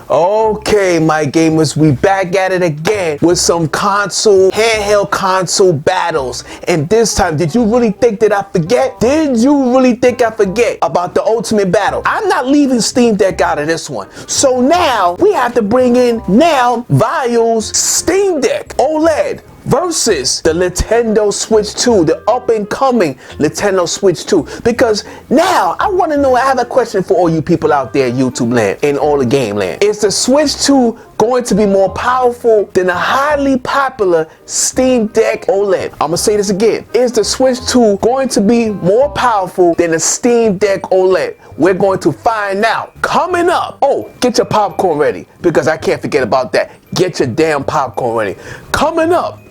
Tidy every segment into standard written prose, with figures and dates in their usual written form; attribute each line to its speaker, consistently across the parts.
Speaker 1: Okay, my gamers, we back at it again with some handheld console battles. And this time, did you really think that I forget? Did you really think I forget about the ultimate battle? I'm not leaving Steam Deck out of this one. So now, we have to bring in Vial's Steam Deck OLED versus the Nintendo Switch 2, the up-and-coming Nintendo Switch 2. Because now, I want to know, I have a question for all you people out there, YouTube land, and all the game land. Is the Switch 2 going to be more powerful than the highly popular Steam Deck OLED? I'm gonna say this again. Is the Switch 2 going to be more powerful than the Steam Deck OLED? We're going to find out. Coming up. Oh, get your popcorn ready, because I can't forget about that. Get your damn popcorn ready. Coming up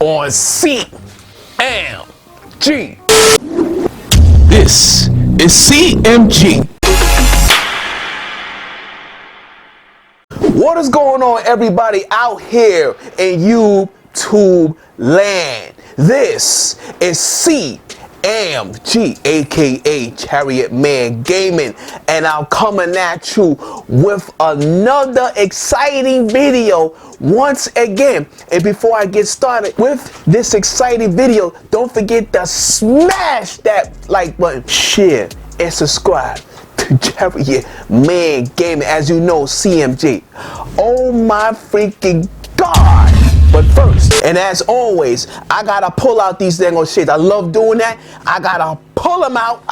Speaker 1: on CMG. This is CMG. What is going on, everybody out here in YouTube land? This is CMG, aka Chariot Man Gaming, and I'm coming at you with another exciting video once again. And before I get started with this exciting video, don't forget to smash that like button, share, and subscribe to Chariot Man Gaming. As you know, CMG. Oh my freaking God! But first, and as always, I gotta pull out these dang old shades. I love doing that. I gotta pull them out.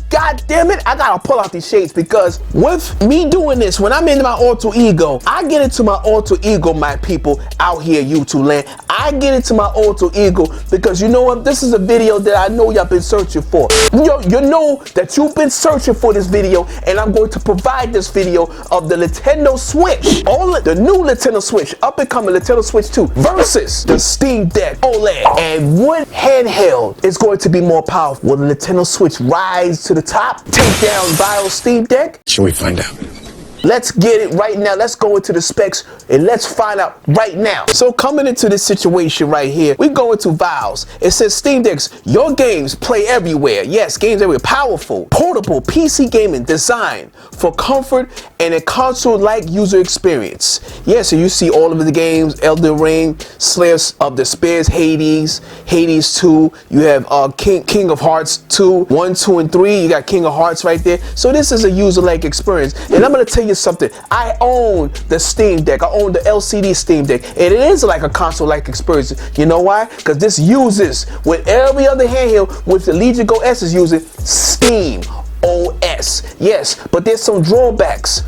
Speaker 1: God damn it, I gotta pull out these shades, because with me doing this, when I'm in my alter ego, I get into my alter ego, my people out here YouTube land. I get into my alter ego because you know what? This is a video that I know y'all been searching for. You know that you've been searching for this video, and I'm going to provide this video of the Nintendo Switch, the new Nintendo Switch, up and coming Nintendo Switch 2 versus the Steam Deck OLED. And what handheld is going to be more powerful? Will the Nintendo Switch rise to the top, take down Vial's Steam Deck?
Speaker 2: Shall we find out?
Speaker 1: Let's get it right now. Let's go into the specs and let's find out right now. So coming into this situation right here, we go into Vial's. It says Steam Decks, your games play everywhere. Yes, games everywhere. Powerful, portable PC gaming designed for comfort and a console-like user experience. Yeah, so you see all of the games: Elden Ring, Slayers of the Spears, Hades 2. You have King of Hearts 2, 1, 2, and 3. You got King of Hearts right there. So this is a user-like experience. And I'm gonna tell you something. I own the Steam Deck. I own the LCD Steam Deck, and it is like a console-like experience. You know why? Because this uses, with every other handheld, which the Legion Go S is using, Steam OS. Yes, but there's some drawbacks.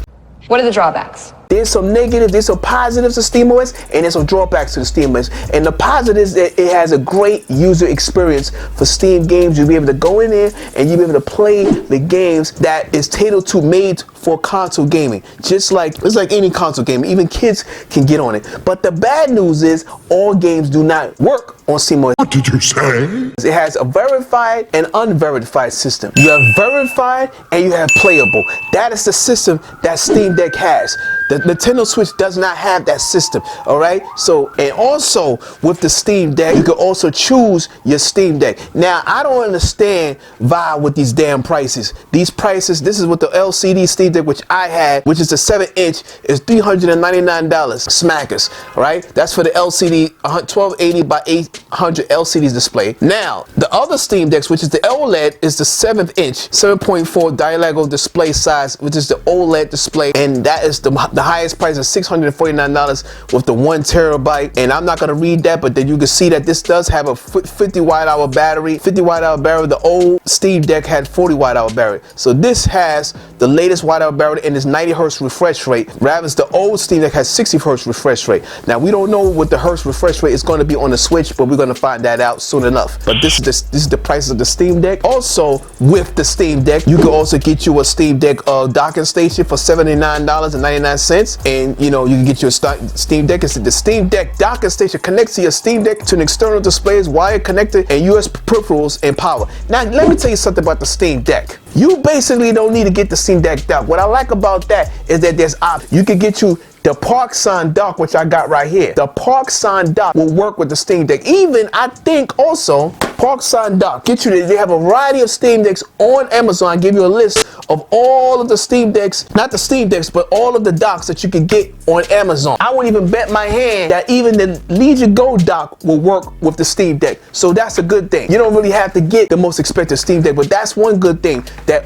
Speaker 3: What are the drawbacks?
Speaker 1: There's some negatives, there's some positives to SteamOS, and there's some drawbacks to the SteamOS. And the positives, that it has a great user experience for Steam games. You'll be able to go in there and you'll be able to play the games that is tailored to, made for console gaming. It's like any console game, even kids can get on it. But the bad news is all games do not work on SteamOS.
Speaker 2: What did you say?
Speaker 1: It has a verified and unverified system. You have verified and you have playable. That is the system that Steam Deck has. The Nintendo Switch does not have that system, all right? So, and also with the Steam Deck, you can also choose your Steam Deck. Now, I don't understand Vial with these damn prices. These prices, this is what the LCD Steam Deck, which I had, which is the 7-inch, is $399. Smackers, all right? That's for the LCD 1280 by 800 LCD display. Now, the other Steam Decks, which is the OLED, is the 7-inch, 7.4 diagonal display size, which is the OLED display, and that is the highest price is $649 with the 1 terabyte. And I'm not going to read that, but then you can see that this does have a 50 watt-hour battery. The old Steam Deck had 40 watt-hour battery. So this has the latest watt-hour battery and it's 90 hertz refresh rate. Rather, the old Steam Deck has 60 hertz refresh rate. Now, we don't know what the hertz refresh rate is going to be on the Switch, but we're going to find that out soon enough. But this is the price of the Steam Deck. Also, with the Steam Deck, you can also get you a Steam Deck docking station for $79.99. And you know, you can get your Steam Deck. It's the Steam Deck docking station connects to your Steam Deck to an external displays, wire connected, and USB peripherals and power. Now, let me tell you something about the Steam Deck. You basically don't need to get the Steam Deck dock. What I like about that is that there's options. You can get you the Park-Sun dock, which I got right here. The Park-Sun dock will work with the Steam Deck. Even, I think also, Park-Sun dock. They have a variety of Steam Decks on Amazon. I give you a list of all of the Steam Decks, not the Steam Decks, but all of the docks that you can get on Amazon. I won't even bet my hand that even the Legion Go dock will work with the Steam Deck. So that's a good thing. You don't really have to get the most expensive Steam Deck, but that's one good thing, that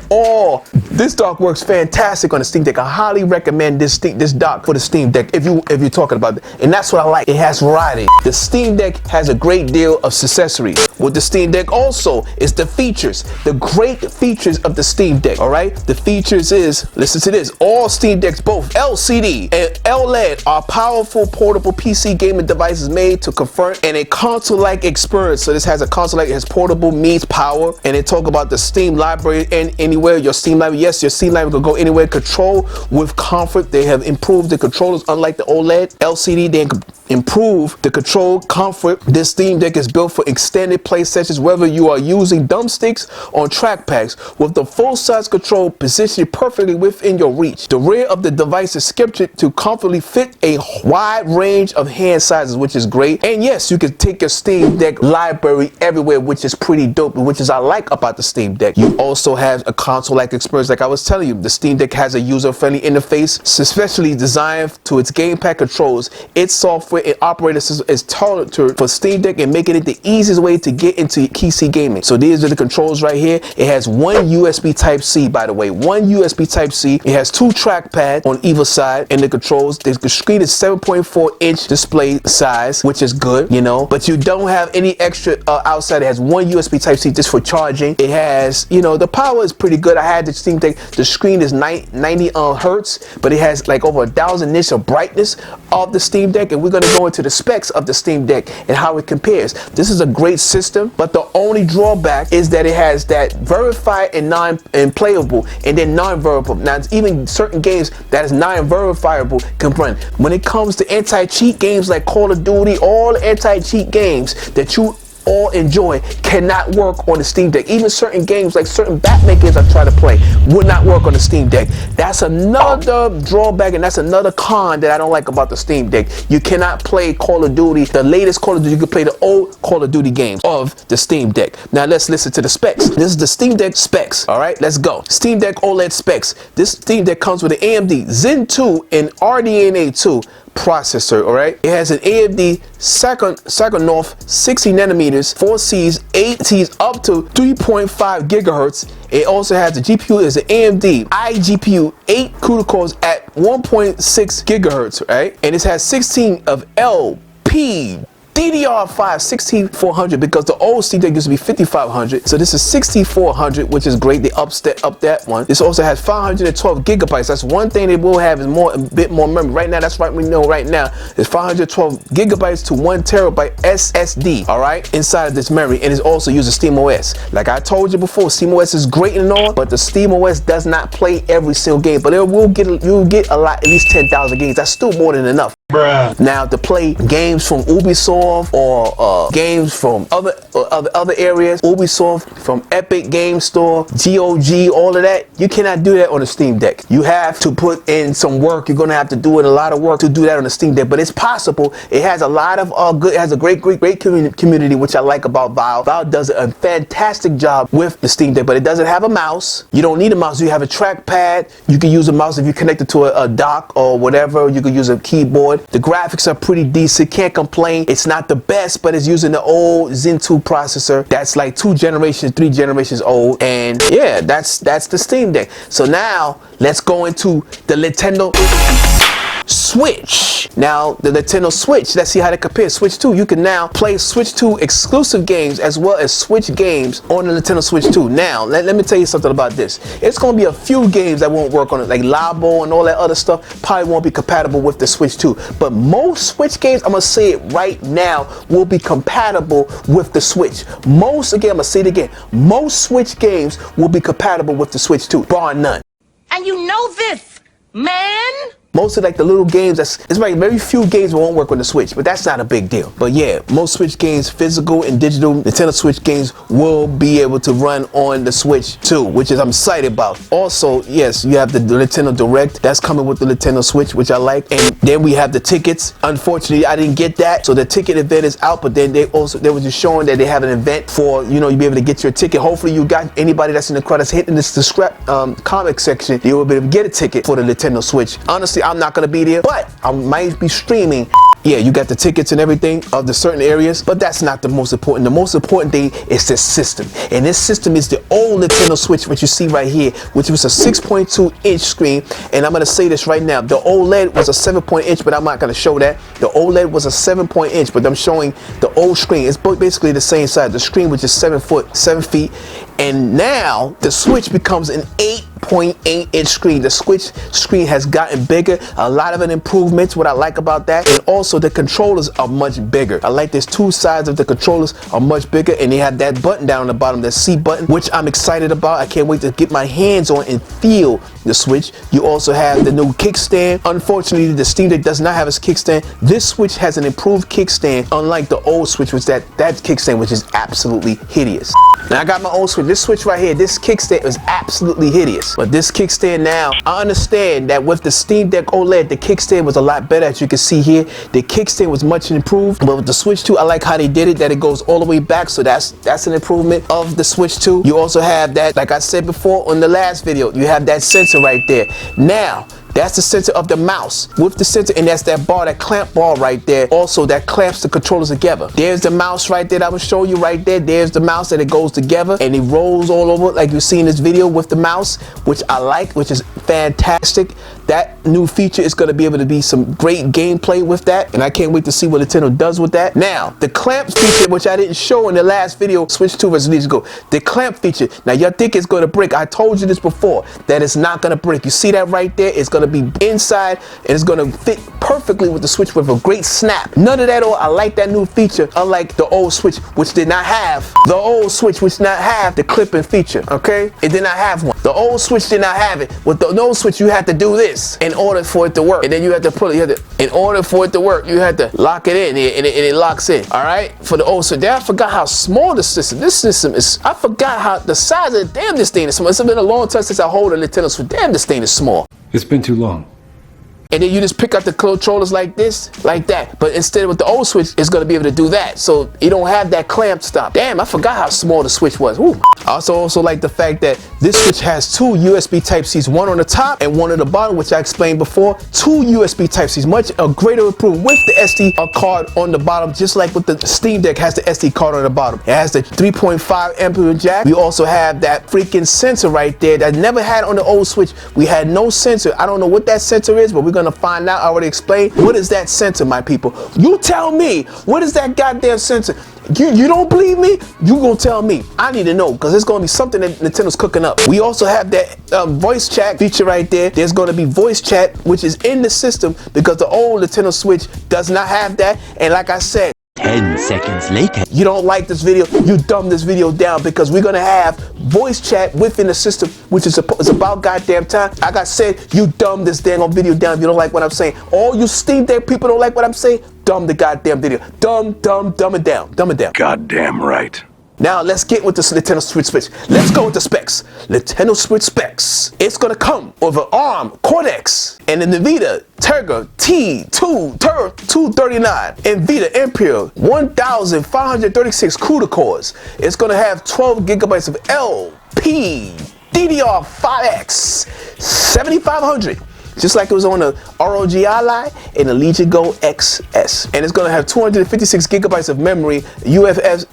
Speaker 1: this dock works fantastic on the Steam Deck. I highly recommend this dock for the Steam Deck if you're talking about it. And that's what I like. It has variety. The Steam Deck has a great deal of accessories. With the Steam Deck also is the features, the great features of the Steam Deck. All right, the features is, listen to this, all Steam Decks, both LCD and OLED, are powerful portable PC gaming devices made to confer and a console-like experience. So this has a console-like, it has portable means power, and they talk about the Steam library and anywhere your Steam library. Yes, your Steam library can go anywhere. Control with comfort. They have improved the controllers, unlike the OLED LCD. They improve the control comfort. This Steam Deck is built for extended play sessions, whether you are using thumbsticks or trackpads, with the full-size control positioned perfectly within your reach. The rear of the device is sculpted to comfortably fit a wide range of hand sizes, which is great. And yes, you can take your Steam Deck library everywhere, which is pretty dope, which is I like about the Steam Deck. You also have a console-like experience, like I was telling you. The Steam Deck has a user-friendly interface, especially designed to its gamepad controls. Its software and operating system is tailored for Steam Deck and making it the easiest way to get into PC gaming. So these are the controls right here. It has one USB Type-C, by the way, one USB Type-C. It has two trackpads on either side, and the controls, the screen is 7.4-inch display size, which is good, you know, but you don't have any extra outside. It has one USB Type-C just for charging. It has, you know, the power is pretty good. I had the Steam Deck, the screen is 90 hertz, but it has like over 1,000 nits of brightness of the Steam Deck, and we're going to go into the specs of the Steam Deck and how it compares. This is a great system, but the only drawback is that it has that verified and playable, and then non-verifiable. Now, it's even certain games that is non-verifiable can run. When it comes to anti-cheat games like Call of Duty, all anti-cheat games that you all enjoy cannot work on the Steam Deck. Even certain games, like certain Batman games I try to play, would not work on the Steam Deck. That's another drawback, and that's another con that I don't like about the Steam Deck. You cannot play Call of Duty, the latest Call of Duty. You can play the old Call of Duty games of the Steam Deck. Now let's listen to the specs. This is the Steam Deck specs. All right, let's go. Steam Deck OLED specs. This Steam Deck comes with an AMD Zen 2 and RDNA 2 processor. All right, it has an AMD Psychonorth 60 nanometers, 4 Cs, 8 Cs, up to 3.5 gigahertz. It also has the GPU is an AMD iGPU 8 CUDA cores at 1.6 gigahertz, right? And it has 16 of LP DDR5 6400, because the old Steam Deck used to be 5500, so this is 6400, which is great. They up that one. This also has 512 gigabytes. That's one thing they will have, is a bit more memory. Right now, that's what we know right now. It's 512 gigabytes to 1 terabyte SSD, all right, inside of this memory, and it also uses SteamOS. Like I told you before, SteamOS is great and all, but the SteamOS does not play every single game, but you'll get a lot, at least 10,000 games. That's still more than enough. Bruh. Now, to play games from Ubisoft or games from other areas, Ubisoft, from Epic Game Store, GOG, all of that, you cannot do that on the Steam Deck. You have to put in some work. You're gonna have to do a lot of work to do that on the Steam Deck, but it's possible. It has a lot of good. It has a great community, which I like about Valve. Valve does a fantastic job with the Steam Deck, but it doesn't have a mouse. You don't need a mouse. You have a trackpad. You can use a mouse if you connect it to a dock or whatever. You can use a keyboard. The graphics are pretty decent, can't complain. It's not the best, but it's using the old Zen 2 processor that's like 3 generations old. And yeah, that's the Steam Deck. So now let's go into the Nintendo Switch. Now, the Nintendo Switch, let's see how they compare. Switch 2, you can now play Switch 2 exclusive games as well as Switch games on the Nintendo Switch 2. Now, let me tell you something about this. It's going to be a few games that won't work on it, like Labo and all that other stuff probably won't be compatible with the Switch 2. But most Switch games, I'm going to say it right now, will be compatible with the Switch. Most, again, I'm going to say it again, most Switch games will be compatible with the Switch 2, bar none.
Speaker 2: And you know this, man?
Speaker 1: Mostly like the little games, it's like very few games won't work on the Switch, but that's not a big deal. But yeah, most Switch games, physical and digital Nintendo Switch games, will be able to run on the Switch too, which is I'm excited about. Also, yes, you have the Nintendo Direct that's coming with the Nintendo Switch, which I like. And then we have the tickets. Unfortunately, I didn't get that, so the ticket event is out. But then they were just showing that they have an event for, you know, you'll be able to get your ticket. Hopefully, you got anybody that's in the crowd that's hitting this comic section, you will be able to get a ticket for the Nintendo Switch. Honestly, I'm not gonna be there, but I might be streaming. Yeah, you got the tickets and everything of the certain areas, but that's not the most important. The most important thing is the system. And this system is the old Nintendo Switch, which you see right here, which was a 6.2-inch screen. And I'm gonna say this right now, the OLED was a 7-point-inch, but I'm not gonna show that. The OLED was a 7-point-inch, but I'm showing the old screen. It's basically the same size. The screen was just 7 feet. And now the Switch becomes an 8.8-inch screen. The Switch screen has gotten bigger. A lot of an improvements, what I like about that. And also the controllers are much bigger. I like this two sides of the controllers are much bigger, and they have that button down on the bottom, the C button, which I'm excited about. I can't wait to get my hands on and feel the Switch. You also have the new kickstand. Unfortunately, the Steam Deck does not have a kickstand. This Switch has an improved kickstand, unlike the old Switch, which that kickstand, which is absolutely hideous. Now I got my old Switch. This Switch right here, this kickstand is absolutely hideous. But this kickstand now, I understand that with the Steam Deck OLED, the kickstand was a lot better. As you can see here, the kickstand was much improved. But with the Switch 2, I like how they did it, that it goes all the way back. So that's an improvement of the Switch 2. You also have that, like I said before on the last video, you have that sensor right there. Now, that's the center of the mouse with the center, and that's that bar, that clamp bar right there. Also, that clamps the controllers together. There's the mouse right there that I will show you right there. There's the mouse, and it goes together and it rolls all over like you see in this video with the mouse, which I like, which is fantastic. That new feature is going to be able to be some great gameplay with that, and I can't wait to see what Nintendo does with that. Now, the clamp feature, which I didn't show in the last video, Switch 2 versus years ago. The clamp feature. Now, y'all think it's going to break. I told you this before, that it's not going to break. You see that right there? It's going to be inside, and it's going to fit perfectly with the Switch with a great snap. None of that all. I like that new feature, unlike the old Switch, which did not have the clipping feature. Okay, it did not have one. The old Switch did not have it. With the old Switch, you had to do this in order for it to work, and then you had to put it. In order for it to work, you had to lock it in, and it locks in. All right, for the old Switch. Then I forgot how small the system. This system is. I forgot how the size of this thing is small. It's been a long time since I hold a Nintendo Switch. Damn, this thing is small.
Speaker 2: It's been too long.
Speaker 1: And then you just pick up the controllers like this, like that. But instead with the old Switch, it's gonna be able to do that. So you don't have that clamp stop. Damn, I forgot how small the Switch was. Woo. I also like the fact that this Switch has two USB Type-Cs, one on the top and one on the bottom, which I explained before. Two USB Type-Cs, much a greater improvement with the SD card on the bottom, just like with the Steam Deck has the SD card on the bottom. It has the 3.5 ampere jack. We also have that freaking sensor right there that I never had on the old Switch. We had no sensor. I don't know what that sensor is, but we're gonna find out. I already explained. What is that sensor, my people? You tell me. What is that goddamn sensor? You don't believe me? You gonna tell me. I need to know, because it's gonna be something that Nintendo's cooking up. We also have that voice chat feature right there. There's gonna be voice chat, which is in the system, because the old Nintendo Switch does not have that. And like I said,
Speaker 3: 10 seconds later.
Speaker 1: You don't like this video, you dumb this video down, because we're gonna have voice chat within the system, which is about goddamn time. Like I said, you dumb this damn video down if you don't like what I'm saying. All you Steam Deck people don't like what I'm saying, dumb the goddamn video. Dumb it down. Dumb it down.
Speaker 2: Goddamn right.
Speaker 1: Now let's get with the Nintendo Switch. Let's go with the specs. Nintendo Switch specs. It's gonna come with an ARM Cortex and a NVIDIA Tegra T239, NVIDIA Ampere 1536 CUDA cores. It's gonna have 12 gigabytes of LP DDR5X 7500. Just like it was on the ROG Ally and the Legion Go XS. And it's gonna have 256 gigabytes of memory, UFS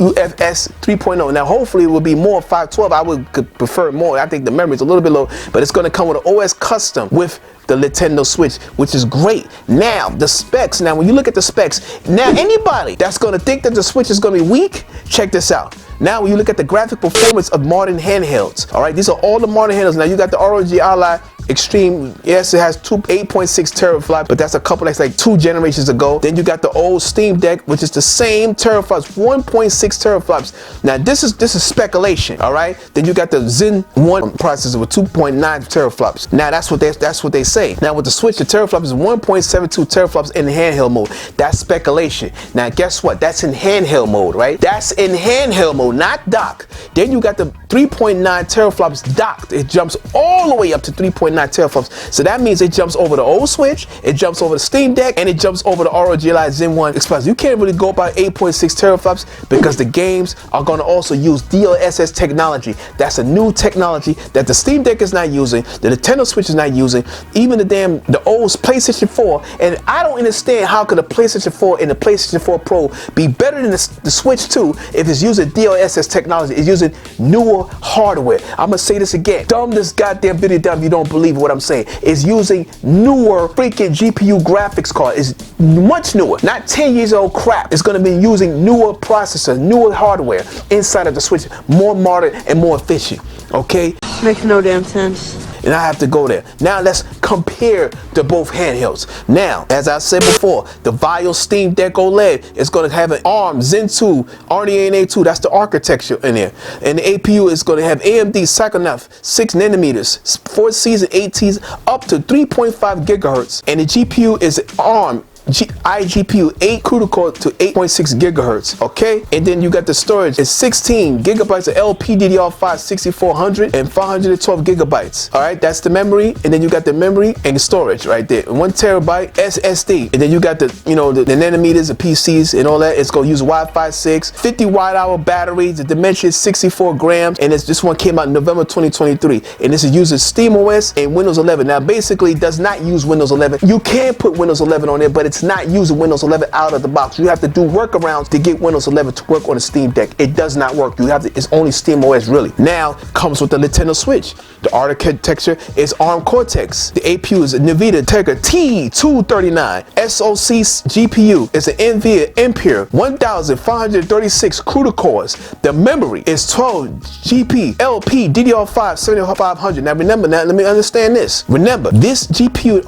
Speaker 1: 3.0. Now hopefully it will be more 512. I would prefer more. I think the memory is a little bit low, but it's gonna come with an OS custom with the Nintendo Switch, which is great. Now the specs, when you look at the specs, now anybody that's gonna think that the Switch is gonna be weak, check this out. Now when you look at the graphic performance of modern handhelds, all right, these are all the modern handhelds. Now you got the ROG Ally Extreme, yes, it has 8.6 teraflops, but that's like 2 generations ago. Then you got the old Steam Deck, which is the same teraflops, 1.6 teraflops. Now this is speculation, all right? Then you got the Zen 1 processor with 2.9 teraflops. Now that's what they say. Now with the Switch, the teraflops is 1.72 teraflops in handheld mode. That's speculation. Now guess what? That's in handheld mode, right? That's in handheld mode, not dock. Then you got the 3.9 teraflops docked. It jumps all the way up to 3.9 teraflops. So that means it jumps over the old Switch, it jumps over the Steam Deck, and it jumps over the ROG Ally Zen 1 Express. You can't really go by 8.6 teraflops because the games are going to also use DLSS technology. That's a new technology that the Steam Deck is not using, the Nintendo Switch is not using, even the old PlayStation 4. And I don't understand how could a PlayStation 4 and the PlayStation 4 Pro be better than the Switch 2 if it's using DLSS technology, it's using newer hardware. I'm gonna say this again. Dumb this goddamn video down if you don't believe what I'm saying. It's using newer freaking GPU graphics card. It's much newer, not 10 years old crap. It's gonna be using newer processors, newer hardware inside of the Switch, more modern and more efficient. Okay?
Speaker 4: Makes no damn sense.
Speaker 1: And I have to go there. Now let's compare to both handhelds. Now, as I said before, the Vio Steam Deck OLED is going to have an ARM Zen 2 RDNA 2. That's the architecture in there. And the APU is going to have AMD Psychonaut 6 nanometers, 4 season 18s, up to 3.5 gigahertz. And the GPU is ARM iGPU 8 CUDA core to 8.6 gigahertz. Okay, and then you got the storage. It's 16 gigabytes of LPDDR5 6400 and 512 gigabytes. All right, that's the memory, and then you got the memory and the storage right there. 1 terabyte SSD, and then you got the the nanometers, the PCs, and all that. It's gonna use Wi-Fi 6, 50 watt-hour battery. The dimension is 64 grams, and this one came out in November 2023. And this is using SteamOS and Windows 11. Now, basically, it does not use Windows 11. You can put Windows 11 on there, but it's not using Windows 11 out of the box. You have to do workarounds to get Windows 11 to work on a Steam Deck. It does not work. You have to. It's only SteamOS really. Now comes with the Nintendo Switch. The architecture is ARM Cortex. The APU is a NVIDIA Tegra T239. SoC GPU is an NVIDIA Ampere 1536 CUDA cores. The memory is 12 GP LPDDR5 7500. Now remember, let me understand this. Remember, this GPU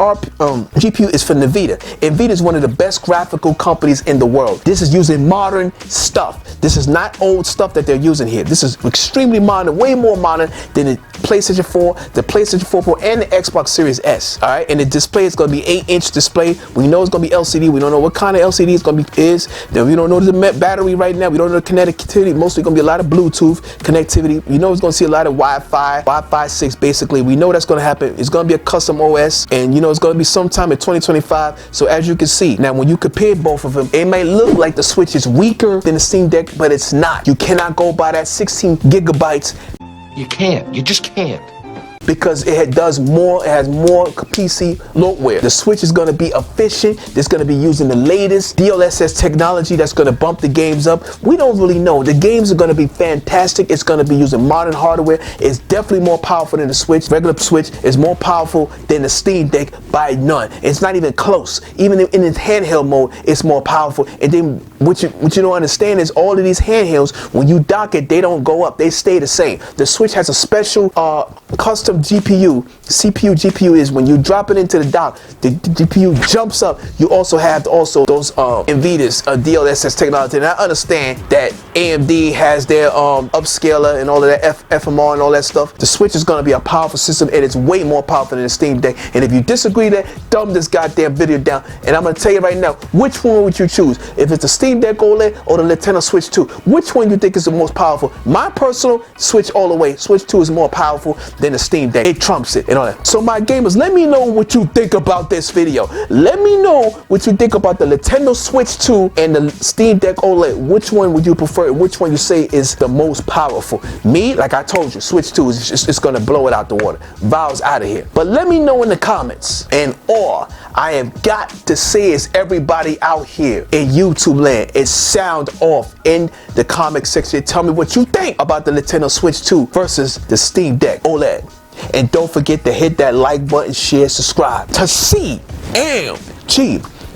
Speaker 1: is for NVIDIA. NVIDIA is one of the best graphical companies in the world. This is using modern stuff. This is not old stuff that they're using here. This is extremely modern, way more modern than the PlayStation 4, the PlayStation 4 Pro, and the Xbox Series S. All right, and the display is going to be 8-inch display. We know it's going to be LCD. We don't know what kind of LCD it's going to be. Then we don't know the battery right now. We don't know the connectivity. Mostly going to be a lot of Bluetooth connectivity. You know it's going to see a lot of Wi-Fi 6 basically. We know that's going to happen. It's going to be a custom OS, and it's going to be sometime in 2025. So as you can see, now when you compare both of them, it may look like the Switch is weaker than the Steam Deck, but it's not. You cannot go by that 16 gigabytes.
Speaker 3: You can't. You just can't.
Speaker 1: Because it does more, it has more PC loadware. The Switch is going to be efficient. It's going to be using the latest DLSS technology that's going to bump the games up. We don't really know. The games are going to be fantastic. It's going to be using modern hardware. It's definitely more powerful than the Switch. Regular Switch is more powerful than the Steam Deck by none. It's not even close. Even in its handheld mode, it's more powerful. And then what you don't understand is all of these handhelds, when you dock it, they don't go up. They stay the same. The Switch has a special custom GPU. CPU is when you drop it into the dock, the GPU jumps up. You also have those NVIDIA's DLSS technology. And I understand that AMD has their upscaler and all of that FMR and all that stuff. The Switch is going to be a powerful system, and it's way more powerful than the Steam Deck. And if you disagree, dumb this goddamn video down. And I'm going to tell you right now, which one would you choose? If it's the Steam Deck OLED or the Nintendo Switch 2, which one you think is the most powerful? My personal, Switch all the way. Switch 2 is more powerful than the Steam Deck. It trumps it and all that. So my gamers, let me know what you think about this video. Let me know what you think about the Nintendo Switch 2 and the Steam Deck OLED. Which one would you prefer? Which one you say is the most powerful? Me, like I told you, Switch 2 is just, it's gonna blow it out the water. Valve's out of here. But let me know in the comments. And all I have got to say is everybody out here in YouTube land, it's sound off in the comment section. Tell me what you think about the Nintendo Switch 2 versus the Steam Deck OLED. And don't forget to hit that like button, share, subscribe to CMG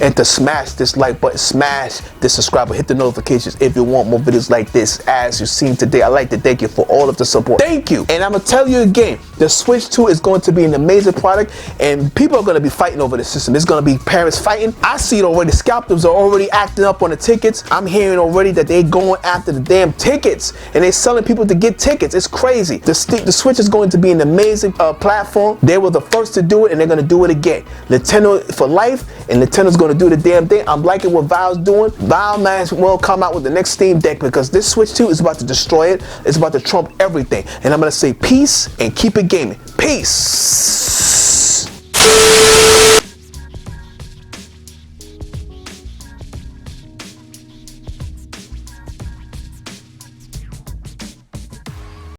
Speaker 1: and to smash this like button, smash this subscribe button, hit the notifications if you want more videos like this as you've seen today. I'd like to thank you for all of the support. Thank you. And I'm gonna tell you again, the Switch 2 is going to be an amazing product, and people are gonna be fighting over the system. There's gonna be parents fighting. I see it already. Scalpers are already acting up on the tickets. I'm hearing already that they going after the damn tickets, and they're selling people to get tickets. It's crazy. The Switch is going to be an amazing platform. They were the first to do it, and they're gonna do it again. Nintendo for life, and Nintendo's gonna do the damn thing. I'm liking what Valve's doing. Valve might well come out with the next Steam Deck, because this Switch 2 is about to destroy it. It's about to trump everything. And I'm gonna say peace and keep it gaming. Peace.